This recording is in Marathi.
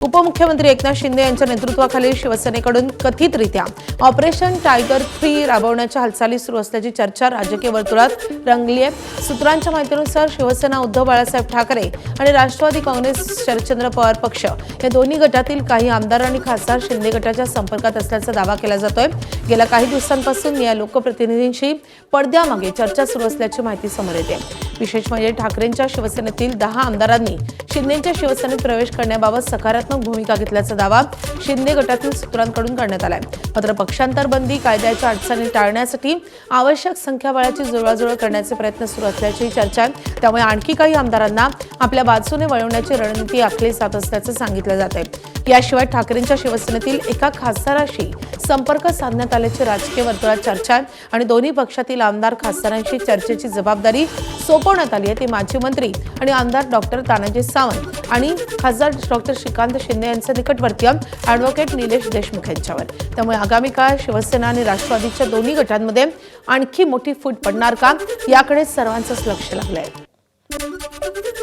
उपमुख्यमंत्री एकनाथ शिंदे यांच्या नेतृत्वाखाली शिवसेनेकडून कथितरित्या ऑपरेशन टायगर 3 राबवण्याच्या हालचाली सुरू असल्याची चर्चा राजकीय वर्तुळात रंगली आहे। सूत्रांच्या माहितीनुसार शिवसेना उद्धव बाळासाहेब ठाकरे आणि राष्ट्रवादी काँग्रेस शरदचंद्र पवार पक्ष या दोन्ही गटातील काही आमदार आणि खासदार शिंदे गटाच्या संपर्कात असल्याचा दावा केला जातोय। गेल्या काही दिवसांपासून या लोकप्रतिनिधींशी पडद्यामागे चर्चा सुरू असल्याची माहिती समोर येते। विशेष म्हणजे ठाकरेंच्या शिवसेनेतील 10 आमदारांनी शिंदेच्या शिवसेनेत प्रवेश करण्याबाबत सकारात्मक भूमिका घेतल्याचा दावा शिंदे गटातील सूत्रांकडून करण्यात आलाय। मात्र पक्षांतर बंदी कायद्याच्या अडचणी टाळण्यासाठी आवश्यक संख्याबळाची जुळवाजुळव करण्याचे प्रयत्न सुरू असल्याची चर्चा आहे। त्यामुळे आणखी काही आमदारांना आपल्या बाजूने वळवण्याची रणनीती आखली जात असल्याचं सांगितलं जात आहे। याशिवाय ठाकरेंच्या शिवसेनेतील एका खासदाराशी संपर्क साधण्यात आल्याची राजकीय वर्तुळात चर्चा आहे आणि दोन्ही पक्षातील आमदार खासदारांशी चर्चेची जबाबदारी सोपवण्यात आली आहे। ते माजी मंत्री आणि आमदार डॉक्टर तानाजी सावंत आणि खासदार डॉक्टर श्रीकांत शिंदे यांचे निकटवर्तीय ॲडव्होकेट निलेश देशमुख यांच्यावर। त्यामुळे आगामी काळात शिवसेना आणि राष्ट्रवादीच्या दोन्ही गटांमध्ये आणखी मोठी फूट पडणार का याकडे सर्वांचंच लक्ष लागलंय।